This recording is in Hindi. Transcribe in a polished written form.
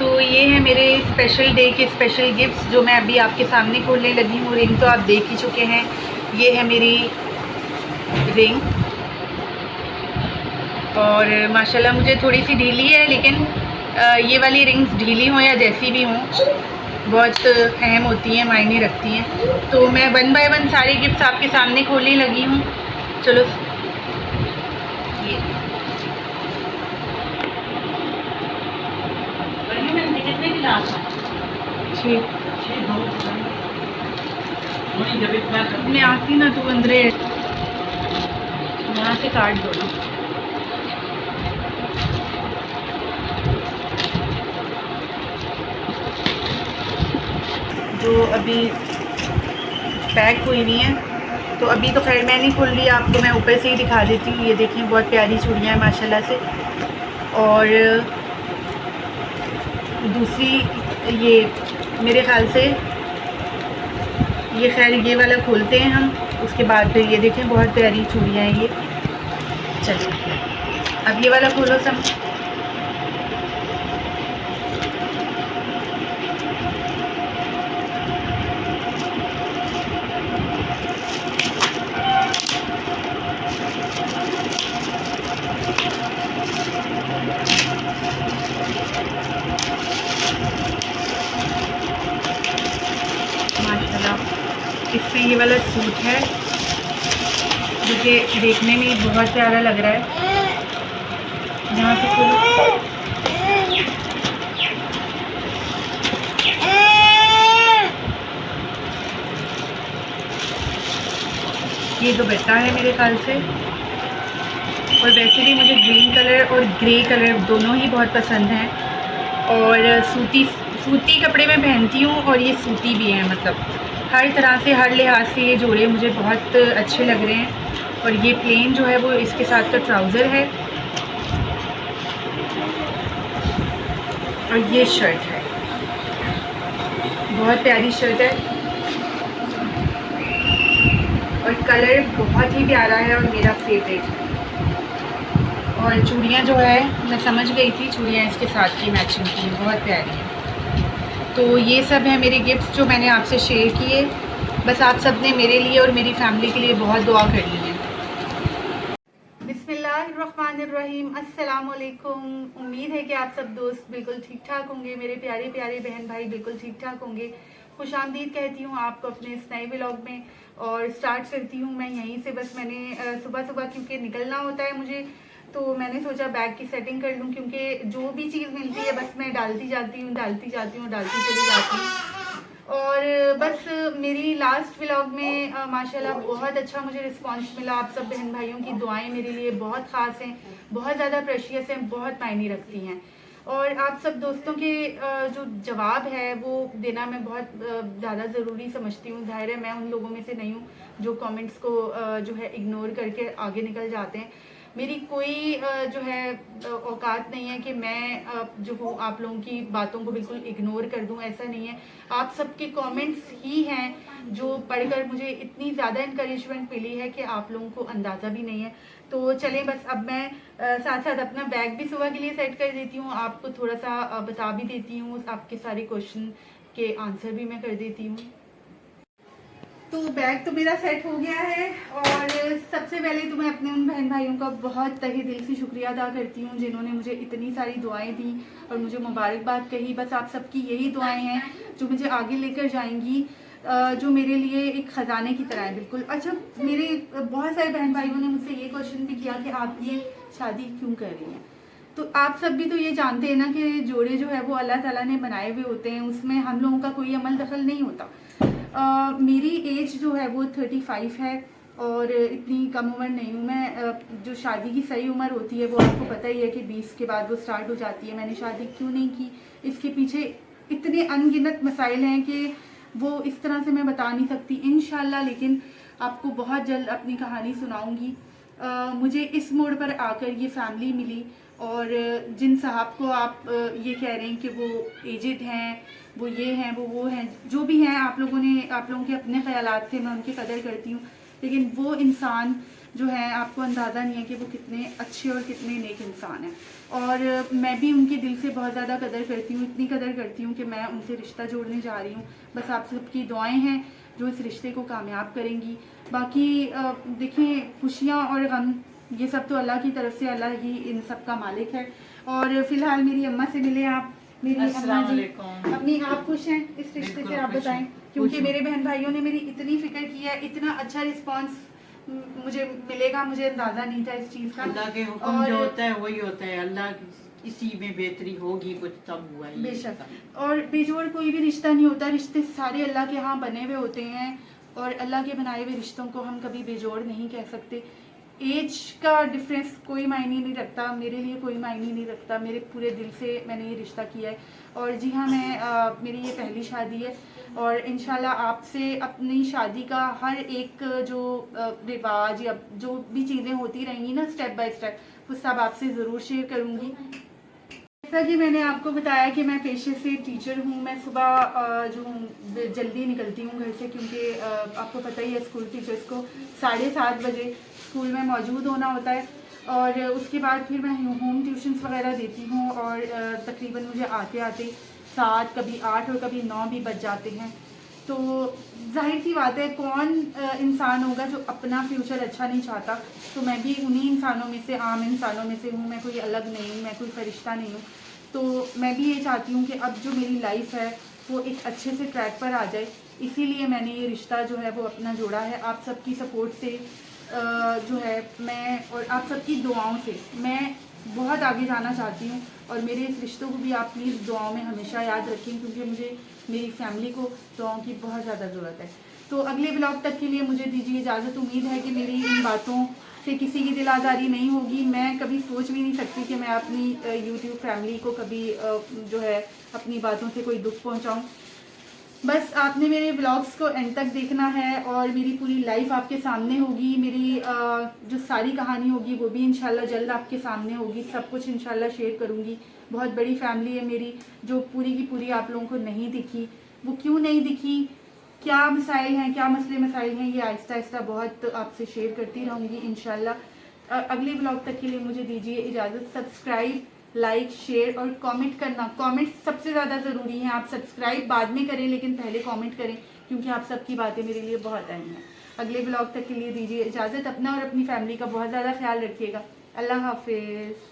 तो ये है मेरे स्पेशल डे के स्पेशल गिफ्ट्स जो मैं अभी आपके सामने खोलने लगी हूँ। रिंग तो आप देख ही चुके हैं। ये है मेरी रिंग और माशाल्लाह मुझे थोड़ी सी ढीली है, लेकिन ये वाली रिंग्स ढीली हों या जैसी भी हों बहुत अहम होती हैं, मायने रखती हैं। तो मैं 1 बाय 1 सारे गिफ्ट्स आपके सामने खोलने लगी हूँ। चलो ये मैं आती ना तो अंदर यहाँ से काट दो ना। जो अभी पैक हुई नहीं है, तो अभी तो खैर मैं नहीं खोल रही, आपको मैं ऊपर से ही दिखा देती हूँ। ये देखें बहुत प्यारी चूड़ियाँ हैं माशाल्लाह से। और दूसरी ये मेरे ख़्याल से ये खैर ये वाला खोलते हैं हम, उसके बाद फिर ये देखें बहुत प्यारी चूड़ियाँ हैं ये। चलिए अब ये वाला खोलो सब। माशाल्लाह इसमें ये वाला सूट है जो कि देखने में बहुत प्यारा लग रहा है। यहाँ से खोलो। ये दुपट्टा है मेरे ख्याल से। और वैसे भी मुझे ग्रीन कलर और ग्रे कलर दोनों ही बहुत पसंद हैं। और सूती कपड़े मैं पहनती हूँ और ये सूती भी हैं, मतलब हर तरह से हर लिहाज से ये जोड़े मुझे बहुत अच्छे लग रहे हैं। और ये प्लेन जो है वो इसके साथ का ट्राउज़र है और ये शर्ट है, बहुत प्यारी शर्ट है और कलर बहुत ही प्यारा है और मेरा फेवरेट है। और चूड़ियाँ जो है मैं समझ गई थी, चूड़ियाँ इसके साथ की मैचिंग की बहुत प्यारी हैं। तो ये सब है मेरे गिफ्ट्स जो मैंने आपसे शेयर किए। बस आप सब ने मेरे लिए और मेरी फैमिली के लिए बहुत दुआ करनी है। बिस्मिल्लाहिर्रहमानिर्रहीम, अस्सलाम वालेकुम। उम्मीद है कि आप सब दोस्त बिल्कुल ठीक ठाक होंगे, मेरे प्यारे प्यारे बहन भाई बिल्कुल ठीक ठाक होंगे। खुशामदीद कहती हूँ आपको अपने इस नए व्लॉग में। और स्टार्ट करती हूँ मैं यहीं से। बस मैंने सुबह सुबह क्योंकि निकलना होता है मुझे, तो मैंने सोचा बैग की सेटिंग कर लूँ, क्योंकि जो भी चीज़ मिलती है बस मैं डालती जाती हूँ डालती चली जाती हूँ। और बस मेरी लास्ट व्लॉग में माशाल्लाह बहुत अच्छा मुझे रिस्पांस मिला। आप सब बहन भाइयों की दुआएं मेरे लिए बहुत ख़ास हैं, बहुत ज़्यादा प्रेशियस हैं, बहुत मायने रखती हैं। और आप सब दोस्तों के जो जवाब है वो देना मैं बहुत ज़्यादा ज़रूरी समझती हूँ। ज़ाहिर है मैं उन लोगों में से नहीं हूँ जो कमेंट्स को जो है इग्नोर करके आगे निकल जाते हैं। मेरी कोई जो है औकात नहीं है कि मैं जो हूँ आप लोगों की बातों को बिल्कुल इग्नोर कर दूँ, ऐसा नहीं है। आप सबके कमेंट्स ही हैं जो पढ़कर मुझे इतनी ज़्यादा इंकरेजमेंट मिली है कि आप लोगों को अंदाज़ा भी नहीं है। तो चलें बस अब मैं साथ साथ अपना बैग भी सुबह के लिए सेट कर देती हूँ, आपको थोड़ा सा बता भी देती हूँ, आपके सारे क्वेश्चन के आंसर भी मैं कर देती हूँ। तो बैग तो मेरा सेट हो गया है। और सबसे पहले तो मैं अपने उन बहन भाइयों का बहुत तहे दिल से शुक्रिया अदा करती हूँ जिन्होंने मुझे इतनी सारी दुआएं दी और मुझे मुबारकबाद कही। बस आप सबकी यही दुआएं हैं जो मुझे आगे लेकर जाएंगी, जो मेरे लिए एक ख़जाने की तरह है बिल्कुल। अच्छा, मेरे बहुत सारे बहन भाइयों ने मुझसे ये क्वेश्चन भी किया कि आप ये शादी क्यों कर रही हैं। तो आप सब भी तो ये जानते हैं ना कि जोड़े जो है वो अल्लाह ताला ने बनाए हुए होते हैं, उसमें हम लोगों का कोई अमल दखल नहीं होता। मेरी एज जो है वो 35 है और इतनी कम उम्र नहीं हूँ मैं। जो शादी की सही उम्र होती है वो आपको पता ही है कि 20 के बाद वो स्टार्ट हो जाती है। मैंने शादी क्यों नहीं की, इसके पीछे इतने अनगिनत मसाइल हैं कि वो इस तरह से मैं बता नहीं सकती इंशाल्लाह, लेकिन आपको बहुत जल्द अपनी कहानी सुनाऊंगी। मुझे इस मोड़ पर आकर ये फैमिली मिली और जिन साहब को आप ये कह रहे हैं कि वो एजेड हैं, वो ये हैं, वो हैं, जो भी हैं, आप लोगों के अपने ख्यालात थे, मैं उनकी कदर करती हूँ, लेकिन वो इंसान जो हैं आपको अंदाज़ा नहीं है कि वो कितने अच्छे और कितने नेक इंसान हैं। और मैं भी उनके दिल से बहुत ज़्यादा कदर करती हूँ, इतनी कदर करती हूँ कि मैं उनसे रिश्ता जोड़ने जा रही हूँ। बस आप सबकी दुआएं हैं जो इस रिश्ते को कामयाब करेंगी। बाकी देखिए, खुशियाँ और गम ये सब तो अल्लाह की तरफ से, अल्लाह ही इन सब का मालिक है। और फिलहाल मेरी अम्मा से मिले आप। मेरी अम्मा जी, अम्मी आप खुश हैं इस रिश्ते से? आप बताएं, क्योंकि मेरे बहन भाइयों ने मेरी इतनी फिक्र की है, इतना अच्छा रिस्पांस मुझे मिलेगा, मुझे अंदाजा नहीं था इस चीज़ का। अल्लाह के हुक्म जो होता है वही होता है, अल्लाह इसी में बेहतरी होगी कुछ तब हुआ है। बेशक, और बेजोड़ कोई भी रिश्ता नहीं होता, रिश्ते सारे अल्लाह के यहाँ बने हुए होते हैं और अल्लाह के बनाए हुए रिश्तों को हम कभी बेजोड़ नहीं कह सकते। एज का डिफरेंस कोई मायने नहीं रखता, मेरे लिए कोई मायने नहीं रखता। मेरे पूरे दिल से मैंने ये रिश्ता किया है। और जी हाँ, मेरी ये पहली शादी है और इंशाल्लाह आपसे अपनी शादी का हर एक जो रिवाज या जो भी चीज़ें होती रहेंगी ना स्टेप बाय स्टेप, वो सब आपसे ज़रूर शेयर करूँगी। जैसा कि मैंने आपको बताया कि मैं पेशे से टीचर हूँ। मैं सुबह जो जल्दी निकलती हूँ घर से, क्योंकि आपको पता ही है स्कूल टीचर्स को 7:30 बजे स्कूल में मौजूद होना होता है। और उसके बाद फिर मैं होम ट्यूशन्स वगैरह देती हूँ और तकरीबन मुझे आते आते 7, कभी 8 और कभी 9 भी बज जाते हैं। तो जाहिर सी बात है, कौन इंसान होगा जो अपना फ्यूचर अच्छा नहीं चाहता। तो मैं भी उन्हीं इंसानों में से, आम इंसानों में से हूँ। मैं कोई अलग नहीं हूँ, मैं कोई फरिश्ता नहीं हूँ। तो मैं भी ये चाहती हूँ कि अब जो मेरी लाइफ है वो एक अच्छे से ट्रैक पर आ जाए। इसीलिए मैंने ये रिश्ता जो है वो अपना जोड़ा है। आप सबकी सपोर्ट से जो है मैं, और आप सबकी दुआओं से मैं बहुत आगे जाना चाहती हूँ। और मेरे इस रिश्तों को भी आप प्लीज़ दुआओं में हमेशा याद रखें, क्योंकि मुझे मेरी फैमिली को दुआओं की बहुत ज़्यादा ज़रूरत है। तो अगले ब्लॉग तक के लिए मुझे दीजिए इजाज़त। उम्मीद है कि मेरी इन बातों से किसी की दिल आज़ारी नहीं होगी। मैं कभी सोच भी नहीं सकती कि मैं अपनी यूट्यूब फैमिली को कभी जो है अपनी बातों से कोई दुख पहुँचाऊँ। बस आपने मेरे ब्लॉग्स को एंड तक देखना है और मेरी पूरी लाइफ आपके सामने होगी। मेरी जो सारी कहानी होगी वो भी इंशाल्लाह जल्द आपके सामने होगी। सब कुछ इंशाल्लाह शेयर करूँगी। बहुत बड़ी फैमिली है मेरी, जो पूरी की पूरी आप लोगों को नहीं दिखी। वो क्यों नहीं दिखी, क्या मसाइल हैं, क्या मसले मसाइल हैं, ये आहिस्ता आहिस्ता बहुत आपसे शेयर करती रहूँगी इंशाल्लाह। अगले ब्लॉग तक के लिए मुझे दीजिए इजाज़त। सब्सक्राइब, लाइक, शेयर और कमेंट करना। कमेंट सबसे ज़्यादा ज़रूरी है। आप सब्सक्राइब बाद में करें लेकिन पहले कमेंट करें, क्योंकि आप सबकी बातें मेरे लिए बहुत अहम हैं। अगले ब्लॉग तक के लिए दीजिए इजाज़त। अपना और अपनी फैमिली का बहुत ज़्यादा ख्याल रखिएगा। अल्लाह हाफिज़।